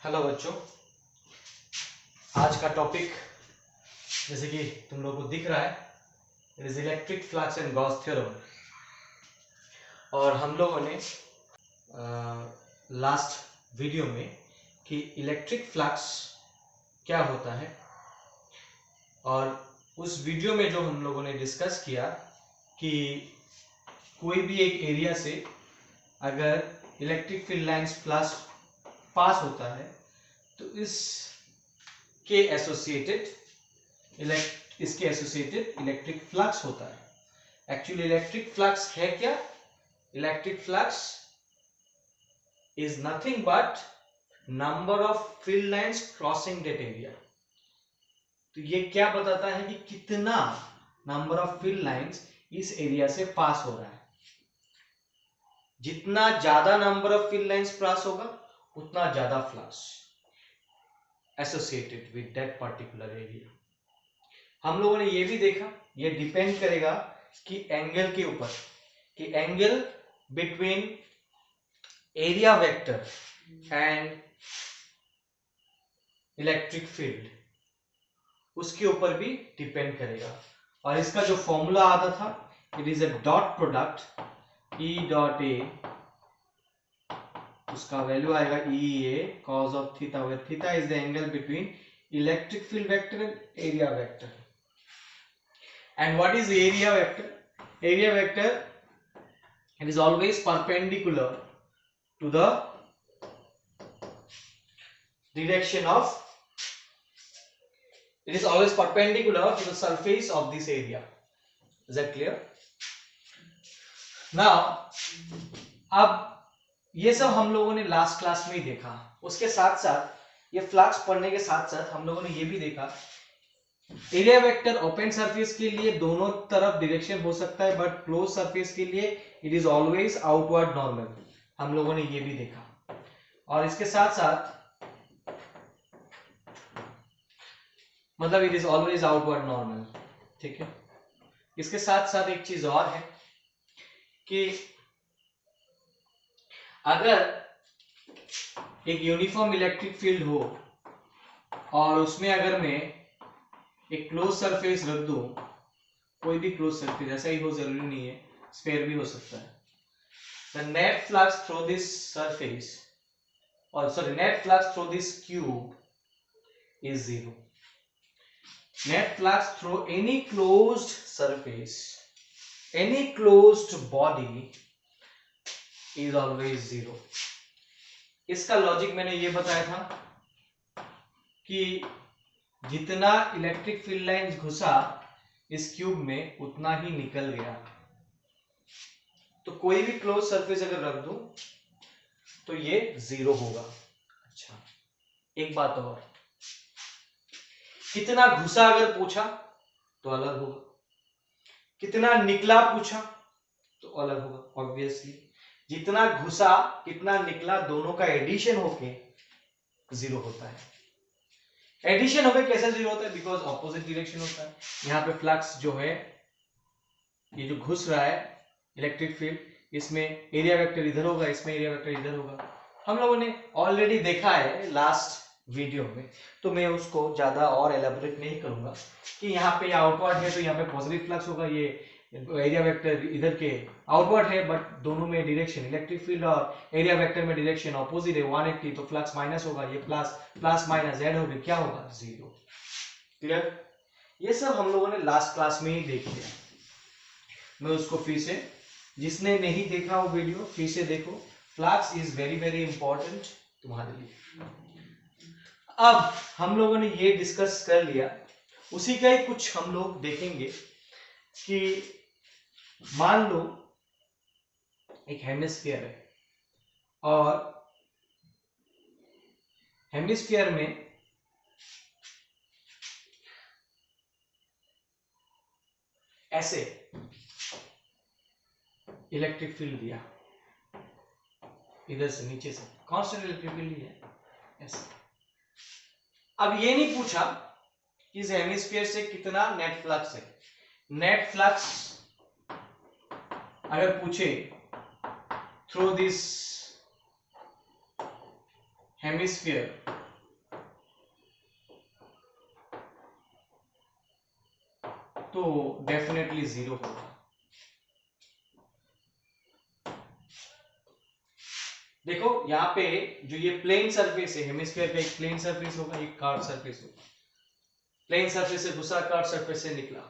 Hello बच्चों, आज का टॉपिक जैसे कि तुम लोगों को दिख रहा है, it is electric flux and Gauss theorem. और हम लोगों ने लास्ट वीडियो में कि इलेक्ट्रिक फ्लक्स क्या होता है, और उस वीडियो में जो हम लोगों ने डिस्कस किया कि कोई भी एक एरिया से अगर electric field lines plus past होता है तो इसके एसोसिएटेड इलेक्ट्रिक फ्लक्स होता है। एक्चुअली इलेक्ट्रिक फ्लक्स है क्या? Electric flux is nothing but number of field lines crossing that area. तो ये क्या बताता है कि कितना नंबर ऑफ फील्ड लाइंस इस एरिया से पास हो रहा है। जितना ज्यादा number of field lines pass होगा उतना ज्यादा flux associated with that particular area. हम लोगों ने ये भी देखा, ये डिपेंड करेगा कि एंगल के ऊपर, कि angle between area vector and electric field, उसके ऊपर भी डिपेंड करेगा। और इसका जो फॉर्मूला आता था, it is a dot product E dot A, उसका वैल्यू आएगा E A cos of theta, where theta is the angle between electric field vector and area vector. And what is area vector? Area vector, it is always perpendicular to the direction of, it is always perpendicular to the surface of this area. Is that clear? Now, अब ये सब हम लोगों ने last class में ही देखा। उसके साथ साथ ये फ्लक्स पढ़ने के साथ साथ हम लोगों ने ये भी देखा, एरिया वेक्टर ओपन सरफेस के लिए दोनों तरफ डायरेक्शन हो सकता है, बट क्लोज सरफेस के लिए it is always outward normal. हम लोगों ने ये भी देखा। और इसके साथ साथ मतलब it is always outward normal, ठीक है। इसके साथ साथ एक चीज और है कि अगर एक यूनिफॉर्म इलेक्ट्रिक फील्ड हो और उसमें अगर मैं एक क्लोज सरफेस रख दूं, कोई भी क्लोज सरफेस, ऐसा ही हो जरूरी नहीं है, स्फीयर भी हो सकता है, the net flux through this surface, or sorry, net flux through this cube is zero. Net flux through any closed surface, any closed body is always zero. इसका लॉजिक मैंने ये बताया था कि जितना इलेक्ट्रिक फील्ड लाइंस घुसा इस cube में उतना ही निकल गया। तो कोई भी क्लोज सरफेस अगर रख दूं तो ये जीरो होगा। अच्छा, एक बात और, कितना घुसा अगर पूछा तो अलग होगा, कितना निकला पूछा तो अलग होगा। ऑब्वियसली जितना घुसा कितना निकला दोनों का एडिशन होके जीरो होता है। एडिशन होके कैसे जीरो होता है? बिकॉज ऑपोजिट डायरेक्शन होता है। यहाँ पे फ्लक्स जो है, ये जो घुस रहा है इलेक्ट्रिक फील्ड, इसमें एरिया वेक्टर इधर होगा, इसमें एरिया वेक्टर इधर होगा। हम लोगों ने ऑलरेडी देखा है लास्ट वीडियो में, तो मैं उसको ज्यादा और एलैबोरेट नहीं करूंगा कि यहाँ पे आउटवर्ड है तो यहाँ पे पॉजिटिव फ्लक्स होगा, ये एरिया वेक्टर इधर के आउटवर्ड है, बट दोनों में डायरेक्शन, इलेक्ट्रिक फील्ड और एरिया वेक्टर में डायरेक्शन ऑपोजिट है 180, तो फ्लक्स माइनस होगा, ये प्लस माइनस जेड होगी, क्या होगा? जीरो। क्लियर? ये सब हम लोगों ने लास्ट क्लास में ही देख लिया। मैं उसको फिर से, जिसने नहीं देखा वो वीडियो फिर से देखो। Flux is very very important तुम्हारे लिए। अब हम लोगों ने ये डिस्कस कर लिया, उसी का ही कुछ हम लोग देखेंगे कि मान लो एक हेमिस्फीयर है और हेमिस्फीयर में ऐसे इलेक्ट्रिक फील्ड दिया, इधर से नीचे से कांस्टेंट इलेक्ट्रिक फील्ड दिया ऐसे। अब ये नहीं पूछा कि इस हेमिस्फीयर से कितना नेट फ्लक्स है। नेट फ्लक्स अगर पूछे थ्रू दिस हेमिस्फीयर तो डेफिनेटली 0 होगा। देखो यहाँ पे जो ये प्लेन सरफेस है, हेमिस्फीयर का एक प्लेन सरफेस होगा, एक कर्व सरफेस होगा। प्लेन सरफेस से घुसा, कर्व सरफेस से निकला।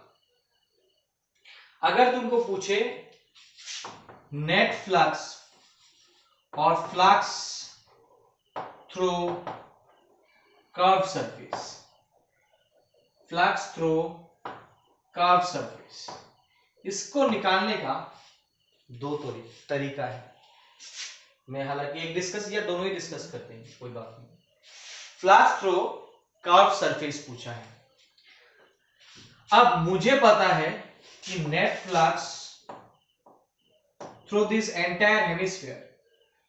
अगर तुमको पूछे नेट फ्लक्स और flux through curve surface, flux through curve surface, इसको निकालने का दो तरीका है। मैं हालांकि एक डिस्कस या दोनों ही डिस्कस करते हैं, कोई बात नहीं। फ्लक्स थ्रू कर्व सरफेस पूछा है। अब मुझे पता है कि net flux through this entire hemisphere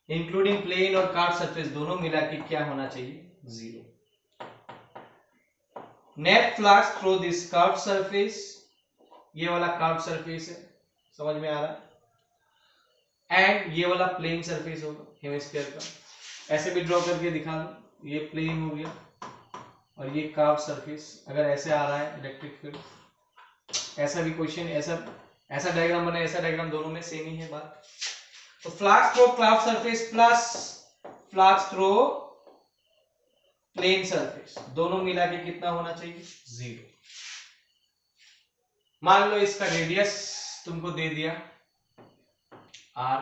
including plane और कर्व सरफेस दोनों मिला के क्या होना चाहिए? 0। Net flux through this curve surface, ये वाला कर्व सरफेस है, समझ में आ रहा है, एंड ये वाला प्लेन सरफेस होगा हेमिस्फीयर का। ऐसे भी ड्रॉ करके दिखा दो, ये प्लेन हो गया और ये कर्व सरफेस। अगर ऐसे आ रहा है इलेक्ट्रिक फील्ड, ऐसा भी क्वेश्चन, ऐसा डायग्राम बने, ऐसा डायग्राम, दोनों में सेम ही है बात। तो flux through curve surface plus flux through plane surface दोनों मिला के कितना होना चाहिए? 0। मान लो इसका रेडियस तुमको दे दिया r,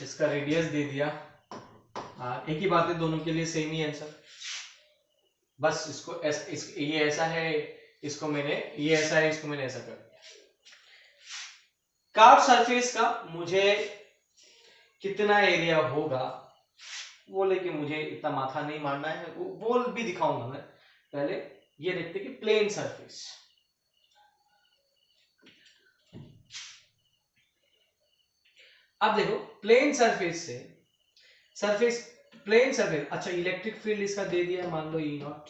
इसका रेडियस दे दिया r। एक ही बात है, दोनों के लिए सेम ही आंसर। बस इसको ये ऐसा है, इसको मैंने ये ऐसा है, इसको मैंने ऐसा कर दिया। कर्व सरफेस का मुझे कितना एरिया होगा वो लेके मुझे इतना माथा नहीं मारना है, वो भी दिखाऊंगा मैं। पहले ये देखते कि प्लेन सरफेस, अब देखो प्लेन सरफेस से प्लेन सरफेस, अच्छा इलेक्ट्रिक फील्ड इसका दे दिया है, मान लो ई नॉट।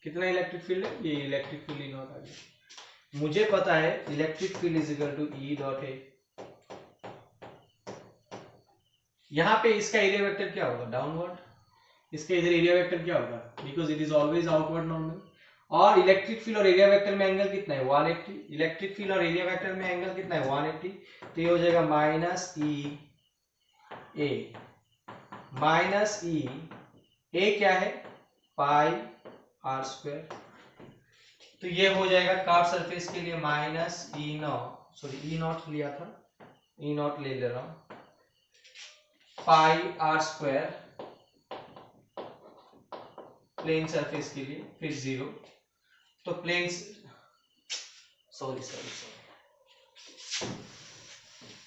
कितना इलेक्ट्रिक फील्ड है? ये इलेक्ट्रिक फील्ड ई नॉट आ गया। मुझे पता है electric field is equal to E dot A. यहां पे इसका एरिया वेक्टर क्या होगा? डाउनवर्ड। इसका इधर एरिया वेक्टर क्या होगा? Because it is always outward normal. और इलेक्ट्रिक फील्ड और एरिया वेक्टर में एंगल कितना है? 180। इलेक्ट्रिक फील्ड और एरिया वेक्टर में एंगल कितना है? 180। तो ये हो जाएगा माइनस ई ए, माइनस ई ए क्या है? पाई आर स्क्वायर। तो ये हो जाएगा कर्व सरफेस के लिए minus E not, sorry E not लिया था, ई नॉट ले रहा हूं, पाई आर स्क्वायर प्लेन सरफेस के लिए, फिर 0। तो प्लेन, सॉरी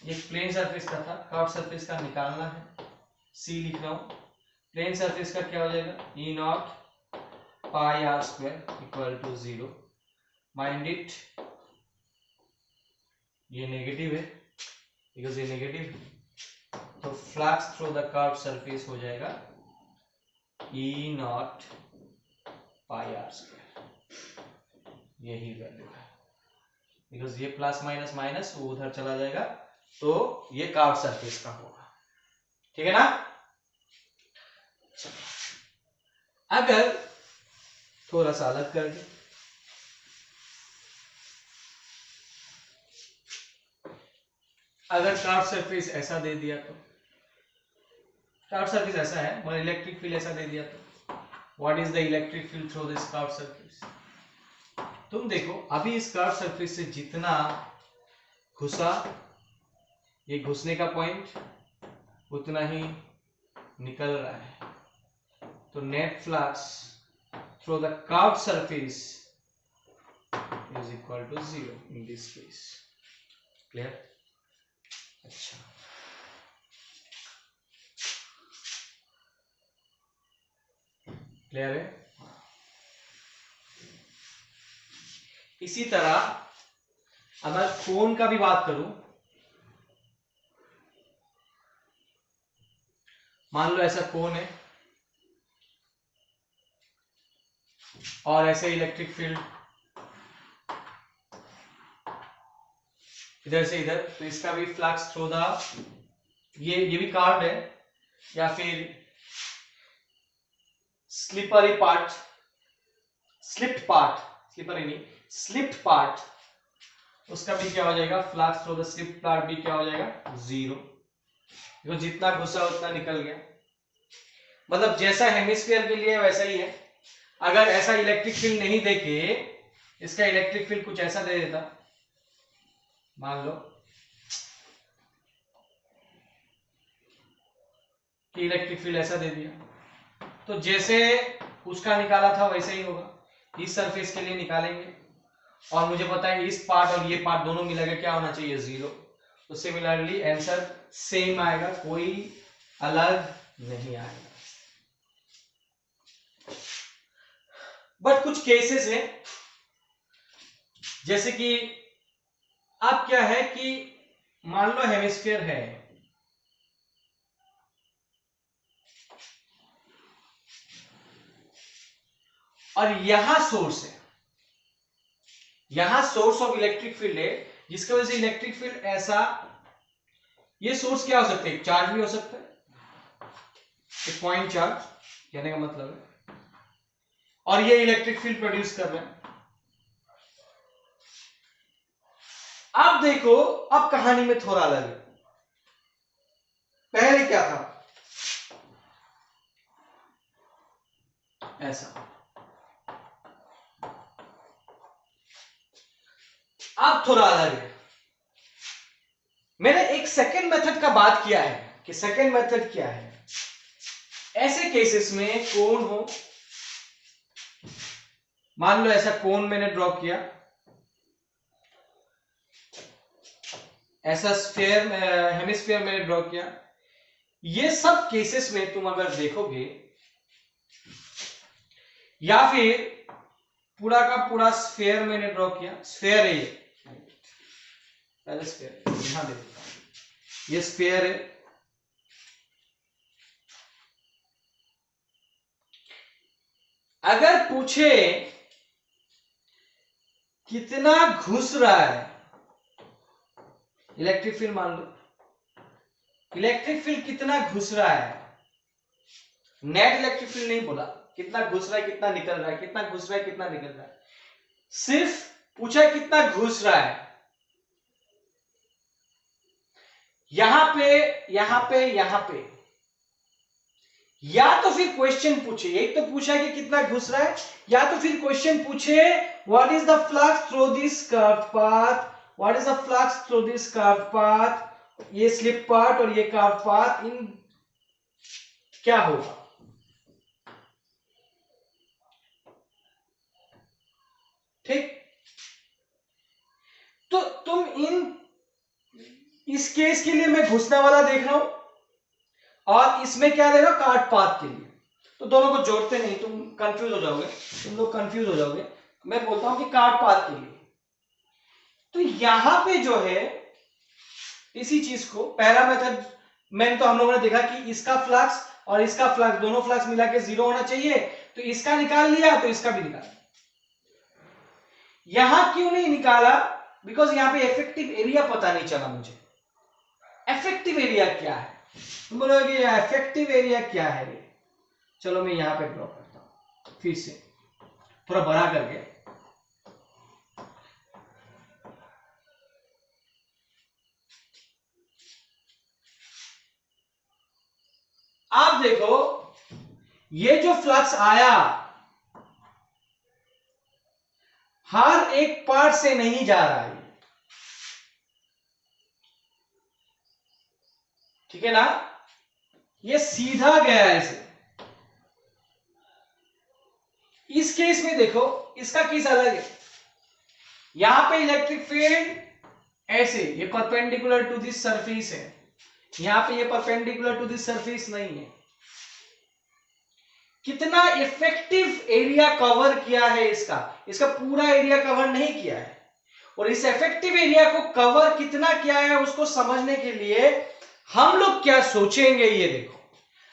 ये प्लेन सरफेस का था, कर्व सरफेस का निकालना है, सी लिख रहा हूं। प्लेन सरफेस का क्या हो जाएगा? E not pi r square equal to 0। Mind it, ये नेगेटिव है बिकॉज ये नेगेटिव है, तो flux through the curve surface हो जाएगा E not pi r square. यही वैल्यू है, बिकॉज ये प्लस माइनस माइनस वो उधर चला जाएगा, तो ये कर्व सरफेस का होगा। ठीक है ना? अगर थोड़ा सा अलग कर दे, अगर कर्व सरफेस ऐसा दे दिया, तो कर्व सरफेस ऐसा है और इलेक्ट्रिक फील्ड ऐसा दे दिया, तो what is the electric field through this curve surface? तुम देखो अभी इस कर्व सरफेस से जितना घुसा, ये घुसने का पॉइंट, उतना ही निकल रहा है। तो net flux through the curve surface is equal to 0 in this case. Clear? अच्छा, क्लियर है? इसी तरह अगर कोण का भी बात करूं, मान लो ऐसा कोण है और ऐसे इलेक्ट्रिक फील्ड इधर से इधर, तो इसका भी फ्लक्स थ्रू द, ये भी कार्ड है, या फिर slippery part, slipped part, slippery नहीं, स्लिप्ड पार्ट उसका भी क्या हो जाएगा, flux through the slip part भी क्या हो जाएगा, 0। तो जितना घुसा उतना निकल गया। मतलब जैसा हेमिस्फीयर के लिए वैसा ही है। अगर ऐसा इलेक्ट्रिक फील्ड नहीं देके इसका इलेक्ट्रिक फील्ड कुछ ऐसा दे देता, मान लो कि इलेक्ट्रिक फील्ड ऐसा दे दिया, तो जैसे उसका निकाला था वैसा ही होगा। इस सरफेस के लिए निकालेंगे और मुझे पता है इस पार्ट और ये पार्ट दोनों मिलाकर क्या होना चाहिए, 0। तो सिमिलरली आंसर सेम आएगा, कोई अलग नहीं आएगा। बट कुछ केसेस है, जैसे कि अब क्या है कि मान लो हेमिस्फीयर है और यहां सोर्स है, यहां सोर्स ऑफ इलेक्ट्रिक फील्ड है, जिसकी वजह से इलेक्ट्रिक फील्ड ऐसा, ये सोर्स क्या हो सकता है, चार्ज भी हो सकता है, एक पॉइंट चार्ज कहने का मतलब है, और ये इलेक्ट्रिक फील्ड प्रोड्यूस कर रहे हैं। अब देखो, अब कहानी में थोड़ा अलग है। पहले क्या था, ऐसा, अब थोड़ा अलग है। मैंने एक सेकेंड मेथड का बात किया है कि सेकेंड मेथड क्या है। ऐसे केसेस में कोन हो, मान लो ऐसा कोन मैंने ड्रॉ किया, ऐसा स्फीयर हेमिस्फीयर मैंने ड्रॉ किया। ये सब केसेस में तुम अगर देखोगे, या फिर पूरा का पूरा स्फीयर मैंने ड्रॉ किया, स्फीयर है ये, पहले स्फीयर यहां देख, ये स्फीयर है, अगर पूछे कितना घुस रहा है इलेक्ट्रिक फील्ड, मान लो इलेक्ट्रिक फील्ड कितना घुस रहा है, नेट इलेक्ट्रिक फील्ड नहीं बोला, कितना घुस रहा है कितना निकल रहा है, कितना घुस रहा है कितना निकल रहा है, सिर्फ पूछा कितना घुस रहा है। यहां पे यहां पे यहां पे, या तो फिर क्वेश्चन पूछे, एक तो पूछा कि कितना घुस रहा है, या तो फिर क्वेश्चन पूछे what is the flux through this curve path, what is the flux through this curve path, ये स्लिप पार्ट और ये कर्व पाथ, इन क्या होगा। ठीक, तो तुम इस केस के लिए मैं घुसने वाला देख रहा हूं और इसमें क्या देख रहा हूं, कार्ट पाथ के लिए, तो दोनों को जोड़ते नहीं, तुम कंफ्यूज हो जाओगे, तुम लोग कंफ्यूज हो जाओगे। मैं बोलता हूं कि कार्ट पाथ के लिए, तो यहां पे जो है इसी चीज को पहला मेथड मैंने, तो हम लोगों ने देखा कि इसका फ्लक्स और इसका फ्लक्स दोनों फ्लक्स मिला के 0 होना चाहिए, तो इसका निकाल लिया तो इसका भी निकाल। यहां क्यों नहीं निकाला, बिकॉज यहां पे इफेक्टिव एरिया पता नहीं चला मुझे। इफेक्टिव एरिया क्या है, तुम बोलोगे इफेक्टिव एरिया क्या है ये, चलो मैं यहां पे ड्रॉ करता हूं फिर से थोड़ा बड़ा करके। आप देखो, ये जो फ्लक्स आया हर एक पार्ट से नहीं जा रहा है, ठीक है ना, ये सीधा गया ऐसे। इस केस में देखो, इसका केस अलग है, यहां पे इलेक्ट्रिक फील्ड ऐसे, ये परपेंडिकुलर टू दिस सरफेस है, यहां पे ये परपेंडिकुलर टू दिस सरफेस नहीं है। कितना इफेक्टिव एरिया कवर किया है इसका, इसका पूरा एरिया कवर नहीं किया है, और इस इफेक्टिव एरिया को कवर कितना किया है उसको समझने के लिए हम लोग क्या सोचेंगे, ये देखो,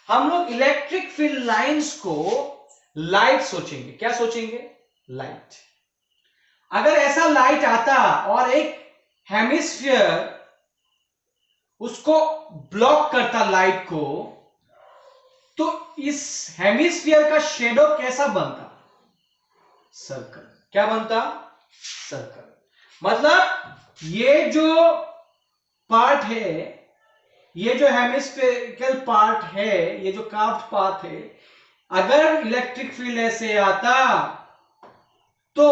हम लोग इलेक्ट्रिक फील्ड लाइंस को लाइट सोचेंगे। क्या सोचेंगे, लाइट। अगर ऐसा लाइट आता और एक हेमिस्फीयर उसको ब्लॉक करता लाइट को, तो इस हेमिस्फीयर का शेडो कैसा बनता, सर्कल। क्या बनता, सर्कल। मतलब ये जो पार्ट है, ये जो हेमिस्फेरिकल पार्ट है, ये जो कर्व्ड पाथ है, अगर इलेक्ट्रिक फील्ड ऐसे आता तो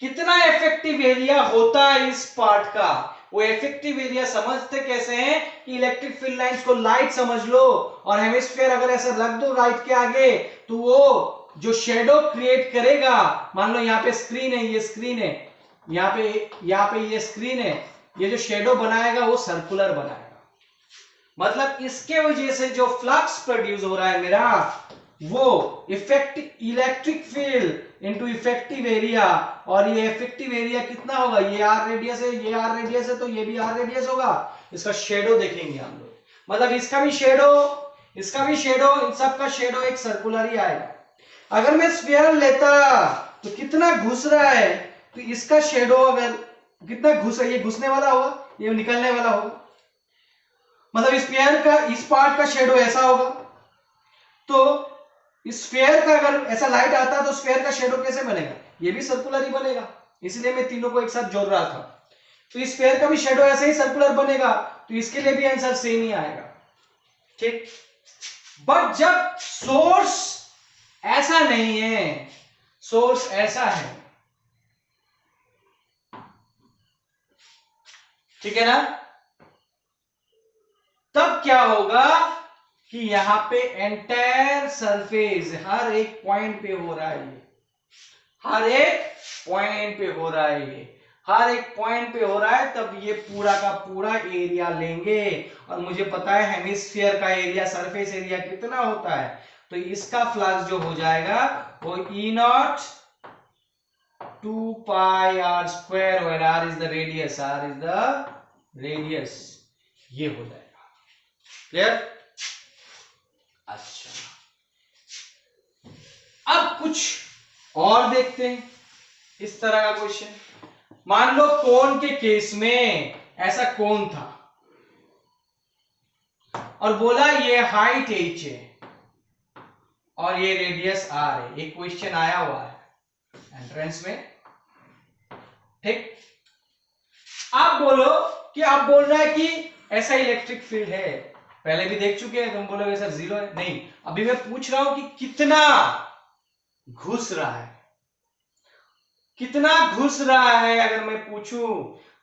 कितना इफेक्टिव एरिया होता है इस पार्ट का। वो इफेक्टिव एरिया समझते कैसे हैं कि इलेक्ट्रिक फील्ड लाइंस को लाइट समझ लो और हेमिस्फीयर अगर ऐसा रख दो लाइट के आगे तो वो जो शेडो क्रिएट करेगा, मान लो यहाँ पे स्क्रीन है, ये स्क्रीन है, यहाँ पे ये स्क्रीन है, ये जो शेडो बनाएगा वो सर्कुलर बनाएगा। मतलब इसके वजह से जो फ्लक्स प्रोड्यूस हो रहा है मेरा, वो electric field into effective area, और ये इफेक्टिव एरिया कितना होगा, ये आर रेडियस है, ये आर रेडियस है, तो ये भी आर रेडियस होगा। इसका शेडो देखेंगे हम लोग, मतलब इसका भी शेडो, इसका भी शेडो, इन सब का शेडो एक सर्कुलर ही आएगा। अगर मैं स्फीयर लेता तो कितना घुस रहा है, तो इसका शेडो अगर कितना घुस रहा है, ये घुसने वाला होगा, ये निकलने वाला होगा, मतलब स्फीयर का इस पार्ट का शेडो ऐसा होगा। तो स्फीयर का अगर ऐसा लाइट आता तो स्फीयर का शेडो कैसे बनेगा, ये भी सर्कुलर ही बनेगा, इसलिए मैं तीनों को एक साथ जोड़ रहा था। तो स्फीयर का भी शेडो ऐसे ही सर्कुलर बनेगा, तो इसके लिए भी आंसर सेम ही आएगा, ठीक। बट जब सोर्स ऐसा नहीं है, सोर्स ऐसा है, ठीक है ना, तब क्या होगा कि यहां पे एंटायर सरफेस हर एक पॉइंट पे हो रहा है, ये हर एक पॉइंट पे हो रहा है, ये हर एक पॉइंट पे हो रहा है, तब ये पूरा का पूरा एरिया लेंगे। और मुझे पता है हेमिस्फीयर का एरिया, सरफेस एरिया कितना होता है, तो इसका फ्लक्स जो हो जाएगा वो E not 2 pi r square, where r is the radius, r is the radius, ये हो जाएगा। क्लियर? अच्छा, अब कुछ और देखते हैं इस तरह का क्वेश्चन। मान लो कोन के केस में ऐसा कोन था और बोला ये हाइट h है और ये रेडियस r है, एक क्वेश्चन आया हुआ है एंट्रेंस में, ठीक। आप बोलो कि आप बोल रहा है कि ऐसा इलेक्ट्रिक फील्ड है, पहले भी देख चुके हैं, तुम बोलोगे सर जीरो है, नहीं, अभी मैं पूछ रहा हूं कि कितना घुस रहा है, कितना घुस रहा है। अगर मैं पूछूं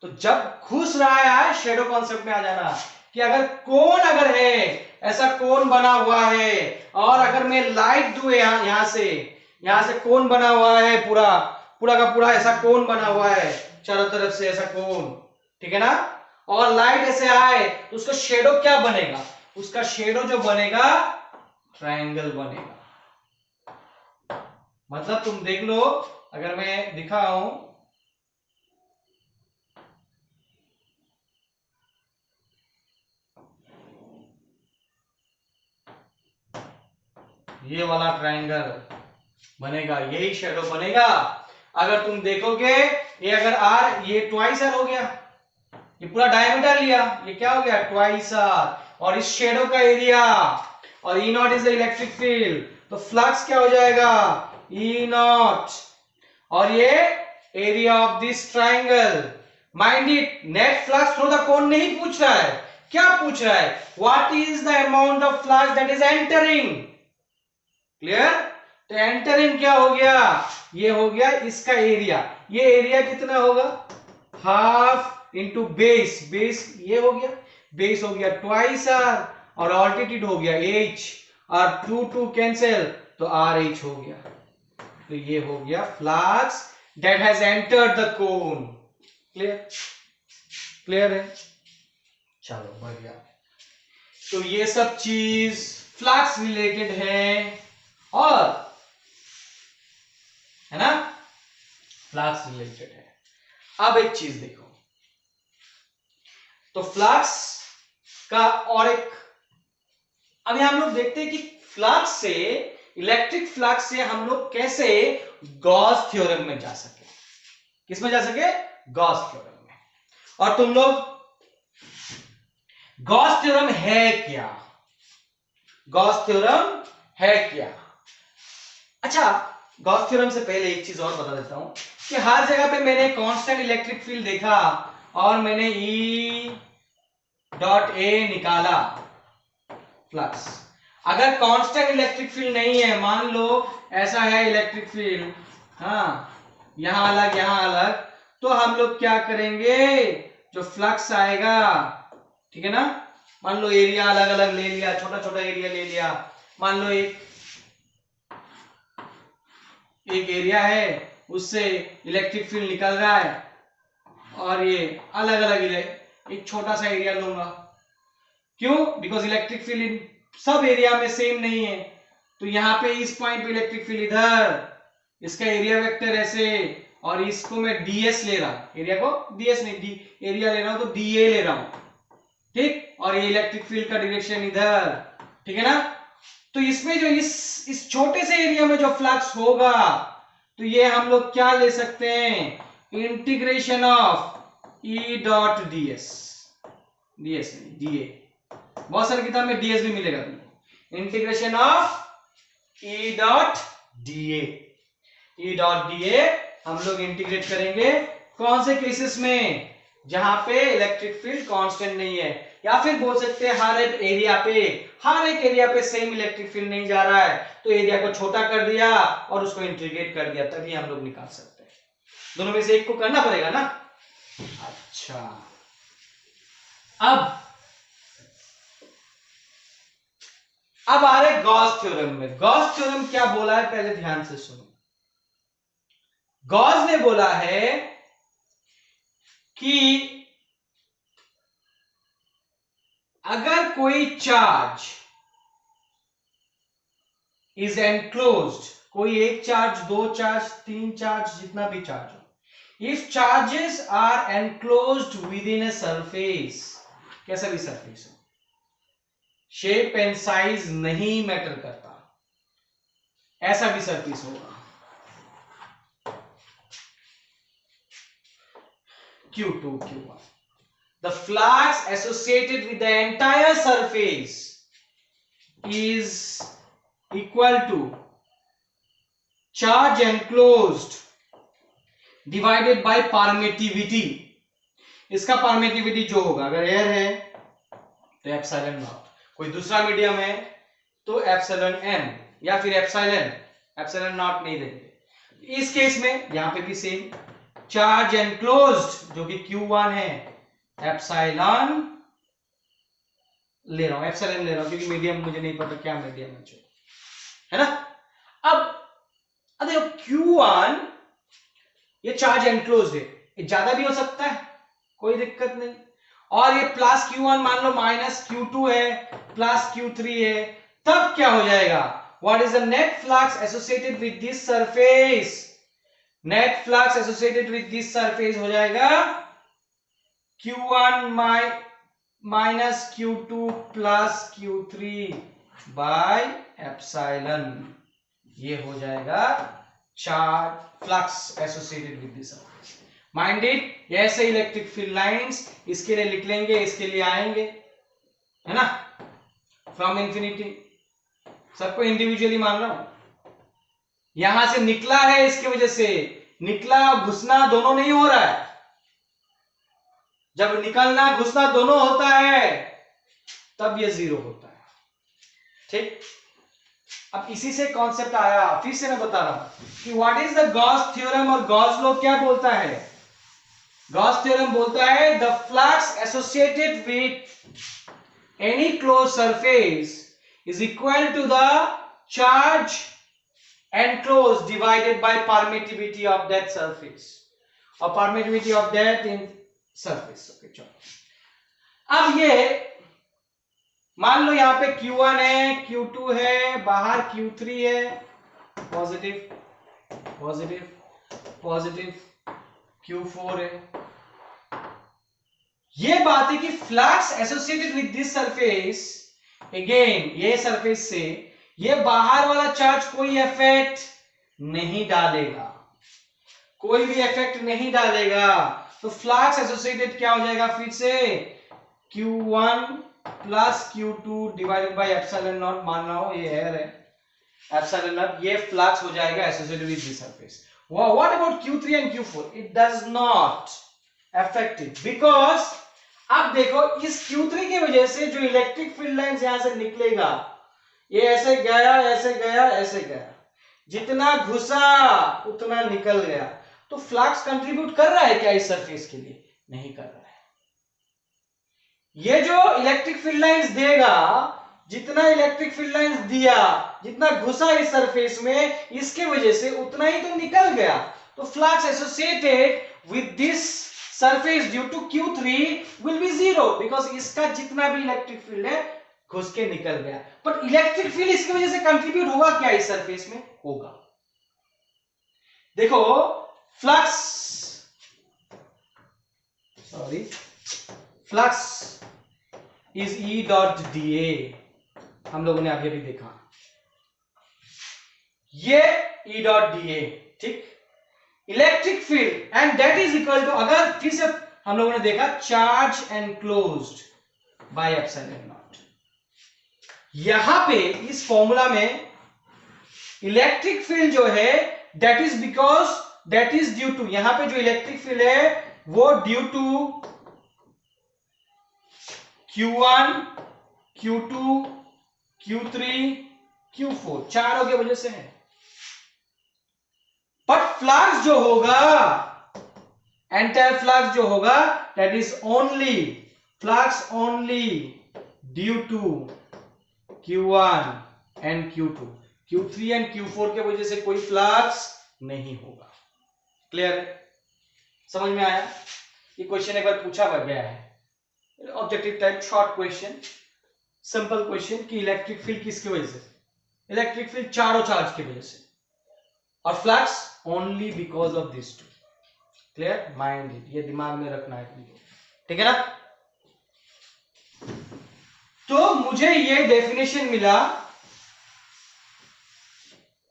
तो जब घुस रहा है, शेडो कॉन्सेप्ट में आ जाना कि अगर कोन अगर है, ऐसा कोन बना हुआ है, और अगर मैं लाइट दूं यहां से कोन बना हुआ है, पूरा पूरा का पूरा ऐसा कोन बना हुआ है चारों तरफ से, ऐसा कोन, ठीक है ना, और लाइट ऐसे आए तो उसका शेडो क्या बनेगा, उसका शेडो जो बनेगा ट्रायंगल बनेगा। मतलब तुम देख लो, अगर मैं दिखाऊं, ये वाला ट्रायंगल बनेगा, यही शेडो बनेगा। अगर तुम देखोगे ये अगर आर, ये ट्वाइस आर हो गया, ये पूरा डायमीटर लिया, ये क्या हो गया ट्वाइस आर, और इस शेडो का एरिया, और E not is the electric field, तो फ्लक्स क्या हो जाएगा ई नॉट, और ये area of this triangle. Mind it, net flux through the cone नहीं पूछ रहा है, क्या पूछ रहा है, what is the amount of flux that is entering. Clear? तो एंटरिंग क्या हो गया, ये हो गया इसका एरिया, ये एरिया कितना होगा हाफ इंटू बेस, बेस ये हो गया, बेस हो गया ट्वाइस आर, और ऑल्टीट्यूड हो गया h, और 2 2 कैंसिल, तो आर एच हो गया। तो ये हो गया flux that has entered the cone. Clear? Clear है? चलो बढ़िया। तो ये सब चीज फ्लक्स रिलेटेड है, और है ना, फ्लक्स रिलेटेड है। अब एक चीज देखो, तो फ्लक्स का और एक, अभी हम लोग देखते हैं कि फ्लक्स से, इलेक्ट्रिक फ्लक्स से हम लोग कैसे गॉस थ्योरम में जा सके। किस में जा सके? गॉस थ्योरम में। और तुम लोग, गॉस थ्योरम है क्या, गॉस थ्योरम है क्या? अच्छा, गॉस थ्योरम से पहले एक चीज और बता देता हूं कि हर जगह पे मैंने कांस्टेंट इलेक्ट्रिक फील्ड देखा और मैंने E डॉट ए निकाला फ्लक्स। अगर कांस्टेंट इलेक्ट्रिक फील्ड नहीं है, मान लो ऐसा है इलेक्ट्रिक फील्ड, हाँ यहां अलग, तो हम लोग क्या करेंगे, जो फ्लक्स आएगा, ठीक है ना, मान लो एरिया अलग अलग ले लिया, छोटा छोटा एरिया ले लिया, मान लो एक एरिया है, उससे इलेक्ट्रिक फील्ड निकल रहा है, और ये अलग अलग एक छोटा सा एरिया लूंगा। क्यों? बिकॉज इलेक्ट्रिक फील्ड इन सब एरिया में सेम नहीं है। तो यहाँ पे इस पॉइंट पे इलेक्ट्रिक फील्ड इधर, इसका एरिया वेक्टर ऐसे, और इसको मैं ds ले रहा हूं, एरिया को ds नहीं डी एरिया ले रहा हूं तो dA ले रहा हूं, ठीक, और ये इलेक्ट्रिक फील्ड का डायरेक्शन इधर, ठीक है ना। तो इसमें जो इस छोटे से एरिया में जो फ्लक्स होगा, तो ये हम लोग क्या ले सकते हैं, integration of E dot ds, ds नहीं dA, बहुत सारी किताब में ds भी मिलेगा तुमको, integration of E dot dA हम लोग इंटीग्रेट करेंगे कौन से केसेस में, जहां पे इलेक्ट्रिक फील्ड कांस्टेंट नहीं है, या फिर बोल सकते हैं हर एक एरिया पे सेम इलेक्ट्रिक फील्ड नहीं जा रहा है, तो एरिया को छोटा कर दिया और उसको इंटीग्रेट कर दिया, तभी हम लोग निकाल सकते हैं। दोनों में से एक को करना पड़ेगा ना। अच्छा, अब आ रहे गॉस थ्योरम में। गॉस थ्योरम क्या बोला है, पहले ध्यान से सुनो। गॉस ने बोला है कि अगर कोई चार्ज इज एनक्लोज्ड, कोई एक चार्ज, दो चार्ज, तीन चार्ज, जितना भी चार्ज हो, if charges are enclosed within a surface, कैसा भी सरफेस हो, शेप एंड साइज नहीं मैटर करता, ऐसा भी सरफेस होगा, Q2, Q1, the flux associated with the entire surface is equal to charge enclosed divided by permittivity। इसका permittivity जो होगा, अगर एयर है तो एप्सिलॉन नॉट, कोई दूसरा मीडियम है तो एप्सिलॉन एम, या फिर एप्सिलॉन नॉट नहीं देंगे। इस केस में यहां पे भी सेम, चार्ज एनक्लोज्ड जो कि Q1 है, एप्सिलॉन ले रहा हूं क्योंकि मीडियम मुझे नहीं पता क्या मीडियम है, जो है ना। अब देखो Q1 ये चार्ज एनक्लोज्ड है, ये ज्यादा भी हो सकता है, कोई दिक्कत नहीं, और ये प्लस Q1 मान लो, माइनस Q2 है, प्लस Q3 है, तब क्या हो जाएगा, what is the net flux associated with this surface, net flux associated with this surface हो जाएगा Q1 minus Q2 plus Q3 by epsilon, ये हो जाएगा charge flux associated with this surface. Minded, ऐसे इलेक्ट्रिक फील्ड लाइंस इसके लिए लिख लेंगे, इसके लिए आएंगे, है ना, फ्रॉम इंफिनिटी, सबको इंडिविजुअली मान रहा हूं, यहां से निकला है, इसकी वजह से निकला घुसना दोनों नहीं हो रहा है, जब निकलना घुसना दोनों होता है तब ये जीरो होता है, ठीक। अब इसी से कॉन्सेप्ट आया, फिर से मैं बता रहा हूं कि what is the Gauss theorem, और गॉस लॉ क्या बोलता है। गॉस थ्योरम बोलता है the flux associated with any close surface is equal to the charge enclosed divided by permittivity of that surface, or permittivity of that in surface। okay, चलो अब ये मान लो यहाँ पे Q1 है, Q2 है, बाहर Q3 है, पॉजिटिव पॉजिटिव पॉजिटिव, Q4 है। ये बात है कि flux associated with this surface, again ये सरफेस से ये बाहर वाला चार्ज कोई इफेक्ट नहीं डालेगा, कोई भी इफेक्ट नहीं डालेगा, तो फ्लक्स एसोसिएटेड क्या हो जाएगा, फिर से Q1 plus Q2 divided by epsilon not, मान रहा हूं ये एयर है, एप्सिलॉन नॉट, ये फ्लक्स हो जाएगा associated with this surface, What about Q3 and Q4? It does not affect it because अब देखो इस Q3 की वजह से जो इलेक्ट्रिक फील्ड लाइंस यहां से निकलेगा, ये ऐसे गया ऐसे गया ऐसे गया, जितना घुसा उतना निकल गया, तो फ्लक्स कंट्रीब्यूट कर रहा है क्या इस सरफेस के लिए? नहीं कर रहा है। ये जो इलेक्ट्रिक फील्ड लाइंस देगा, जितना इलेक्ट्रिक फील्ड लाइंस दिया, जितना घुसा इस सरफेस में, इसके वजह से उतना ही तो निकल गया। तो flux associated with this surface due to Q3 will be zero, because इसका जितना भी इलेक्ट्रिक फील्ड है घुस के निकल गया। पर इलेक्ट्रिक फील्ड इसकी वजह से कंट्रीब्यूट होगा क्या इस सरफेस में? होगा। देखो flux is E dot dA, हम लोगों ने अभी अभी देखा, ये E डॉट dA, ठीक। Electric field and that is equal to, अगर फिर से हम लोगों ने देखा, charge enclosed by epsilon naught. यहां पे इस फॉर्मूला में इलेक्ट्रिक फील्ड जो है दैट इज ड्यू टू, यहां पे जो इलेक्ट्रिक फील्ड है वो due to Q1, Q2, Q3, Q4, चारों की वजह से है। बट फ्लक्स जो होगा, एंटायर फ्लक्स जो होगा, that is only flux only due to Q1 and Q2, Q3 and Q4 के वजह से कोई फ्लक्स नहीं होगा। क्लियर है? समझ में आया? ये क्वेश्चन एक बार पूछा गया है, objective type short question, simple question कि इलेक्ट्रिक फील्ड किसकी वजह से? इलेक्ट्रिक फील्ड चारों चार्ज की वजह से, और flux only because of this two. Clear? Mind it, ये दिमाग में रखना है, ठीक है ना? तो मुझे ये डेफिनेशन मिला,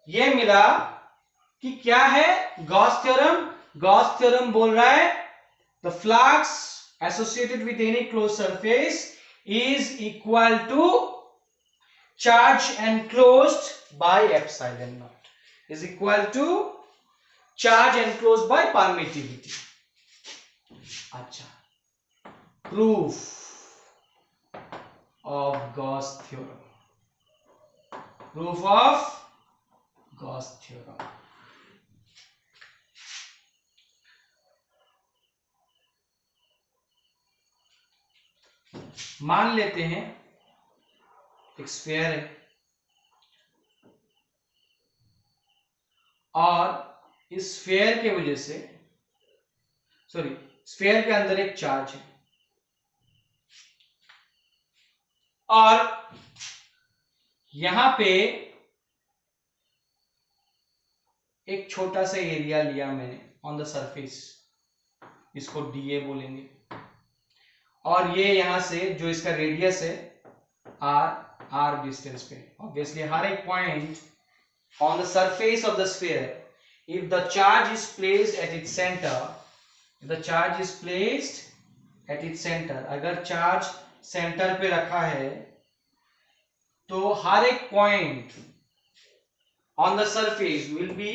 ये मिला कि क्या है गॉस थ्योरम। गॉस थ्योरम बोल रहा है the flux associated with any closed surface is equal to charge enclosed by epsilon naught, is equal to charge enclosed by permittivity. अच्छा, proof of Gauss theorem, proof of Gauss theorem। मान लेते हैं एक sphere है और इस sphere के वजह से, स्फीयर के अंदर एक चार्ज है और यहां पे एक छोटा सा एरिया लिया मैंने ऑन द सरफेस, इसको dA बोलेंगे, और ये यहां से जो इसका रेडियस है r डिस्टेंस पे। ऑब्वियसली हर एक point on the surface of the sphere, if the charge is placed at its centre, the charge is placed at its centre, अगर चार्ज सेंटर पे रखा है तो हर एक point on the surface will be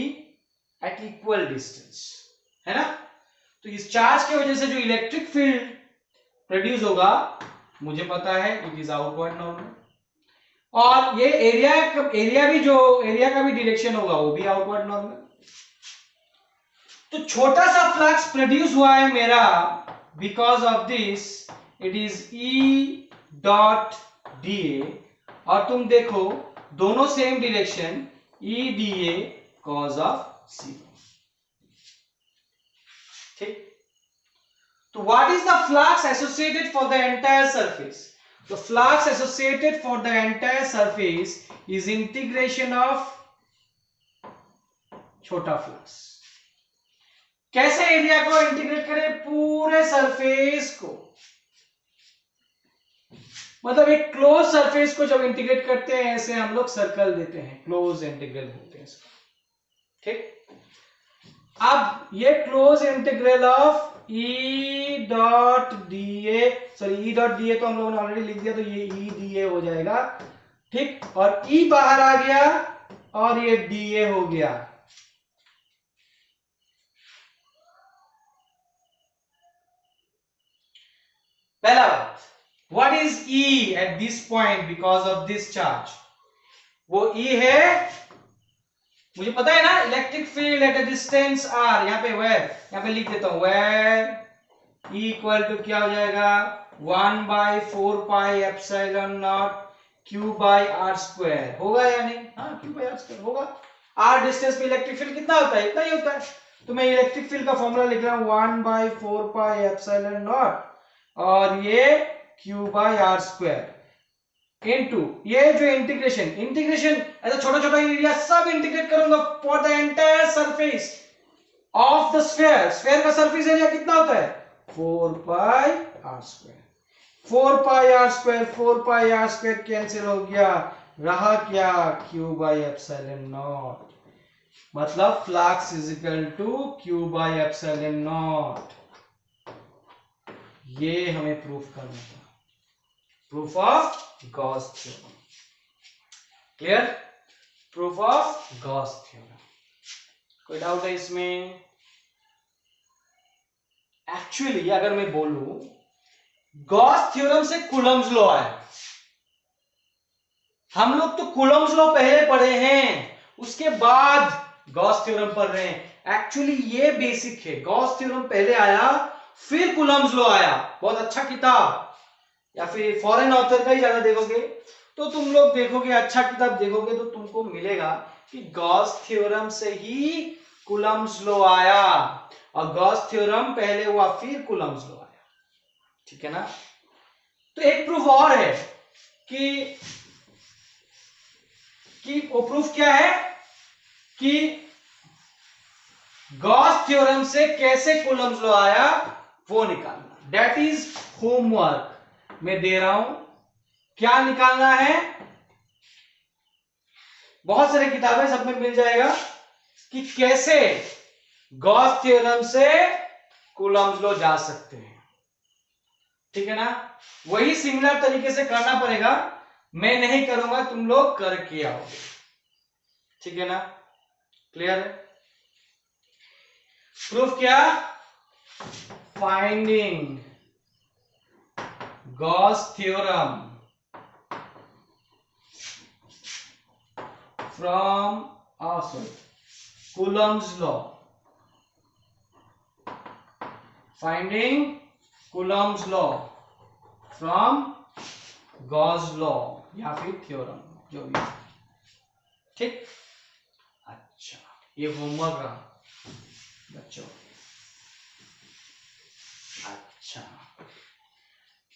at equal distance, है ना? तो इस चार्ज की वजह से जो इलेक्ट्रिक फील्ड प्रोड्यूस होगा, मुझे पता है इट इज आउटवर्ड नॉर्मल, और ये एरिया का भी डायरेक्शन होगा, वो भी आउटवर्ड नॉर्मल। तो छोटा सा फ्लक्स प्रोड्यूस हुआ है मेरा, because of this it is E dot dA, और तुम देखो दोनों same direction, E dA cause of C, ठीक। So what is the flux associated for the entire surface? The flux associated for the entire surface is integration of छोटा flux. कैसे area को integrate करें? पूरे सरफेस को, मतलब एक close surface को जब इंटीग्रेट करते हैं ऐसे हम लोग सर्कल देते हैं, क्लोज इंटीग्रल बोलते हैं इसको, ठीक। अब ये close integral of E dot dA, E dot dA तो हम लोगों ने ऑलरेडी लिख दिया, तो ये E dA हो जाएगा, ठीक। और E बाहर आ गया और ये dA हो गया, पहला बात, what is E at this point because of this charge? वो E है, मुझे पता है ना, electric field at a distance r, यहाँ पे वेयर, यहाँ पे लिख देता हूं वेयर E इक्वल टू क्या हो जाएगा 1/4πε0 q बाई आर स्क्वायर, होगा या नहीं? हाँ, q बाई आर स्क्वायर होगा। r डिस्टेंस पे इलेक्ट्रिक फील्ड कितना होता है? इतना ही होता है। तो मैं इलेक्ट्रिक फील्ड का फॉर्मूला लिख रहा हूं 1/4πε0 और ये q by r square into ये जो इंटीग्रेशन ऐसा छोटा छोटा एरिया सब इंटीग्रेट करूंगा for the entire surface of the sphere का सरफेस एरिया कितना होता है 4πr²। 4πr² कैंसिल हो गया, रहा क्या q/ε0, मतलब flux is equal to q/ε0। ये हमें प्रूफ करना था, proof of Gauss theorem. Clear? Proof of Gauss theorem. कोई डाउट है इसमें? एक्चुअली अगर मैं बोलूं गॉस थ्योरम से कूलम्ब्स लॉ आया। हम लोग तो कूलम्ब्स लॉ पहले पढ़े हैं, उसके बाद गॉस थ्योरम पढ़ रहे हैं। एक्चुअली ये बेसिक है, गॉस थ्योरम पहले आया फिर कूलम्ब्स लॉ आया। बहुत अच्छा किताब, या फिर फॉरेन ऑथर का ही ज्यादा देखोगे तो तुम लोग देखोगे, अच्छा किताब देखोगे तो तुमको मिलेगा कि गॉस थ्योरम से ही कूलम्ब्स लॉ आया, और गॉस थ्योरम पहले हुआ फिर कूलम्ब्स लॉ आया। ठीक है ना? तो एक प्रूफ और है कि वो प्रूफ क्या है कि गॉस थ्योरम से कैसे कूलम्ब्स लॉ आया वो निकालना। दैट इज होमवर्क मैं दे रहा हूं। क्या निकालना है? बहुत सारी किताबें सब में मिल जाएगा कि कैसे गॉस थ्योरम से कूलम्ब्स लॉ जा सकते हैं। ठीक है ना? वही सिमिलर तरीके से करना पड़ेगा, मैं नहीं करूंगा, तुम लोग करके आओगे। ठीक है ना? क्लियर है? प्रूफ क्या? Finding Gauss theorem from Coulomb's law. Finding Coulomb's law from Gauss law या फिर थ्योरम, जो भी। ठीक? अच्छा, ये होमवर्क रहा बच्चों। अच्छा,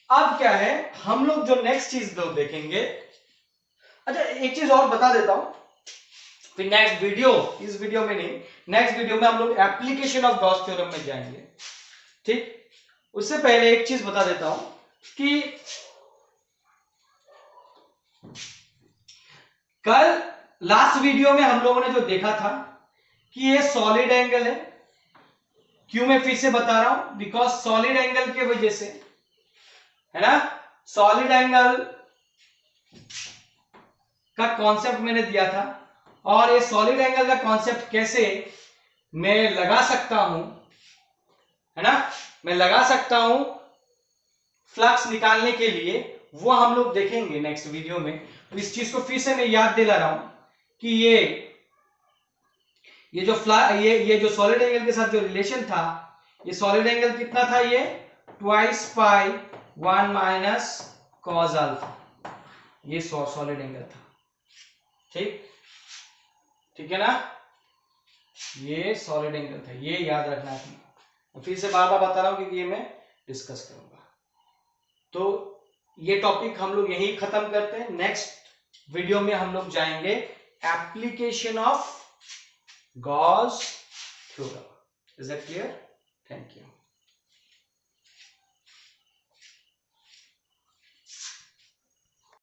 अब क्या है, हम लोग जो नेक्स्ट चीज लोग देखेंगे। अच्छा, एक चीज और बता देता हूं, फिर नेक्स्ट वीडियो, इस वीडियो में नहीं, नेक्स्ट वीडियो में हम लोग एप्लीकेशन ऑफ गॉस थ्योरम में जाएंगे। ठीक? उससे पहले एक चीज बता देता हूं कि कल लास्ट वीडियो में हम लोगों ने जो देखा था कि ये सॉलिड एंगल है। क्यों मैं फिर से बता रहा हूं? बिकॉज सॉलिड एंगल के वजह से, है ना, सॉलिड एंगल का कॉन्सेप्ट मैंने दिया था, और ये सॉलिड एंगल का कॉन्सेप्ट कैसे मैं लगा सकता हूं, है ना, मैं लगा सकता हूं फ्लक्स निकालने के लिए, वो हम लोग देखेंगे नेक्स्ट वीडियो में। तो इस चीज को फिर से मैं याद दिला रहा हूं कि ये जो सॉलिड एंगल के साथ जो रिलेशन था, ये सॉलिड एंगल कितना था? ये 2π1 - cos अल्फा, ये सॉलिड एंगल था। ठीक है ना? ये सॉलिड एंगल था, ये याद रखना है। फिर से बार बार बता रहा हूं क्योंकि ये मैं डिस्कस करूंगा। तो ये टॉपिक हम लोग यही खत्म करते हैं। नेक्स्ट वीडियो में हम लोग जाएंगे application of Gauss theorem. Is that clear? Thank you.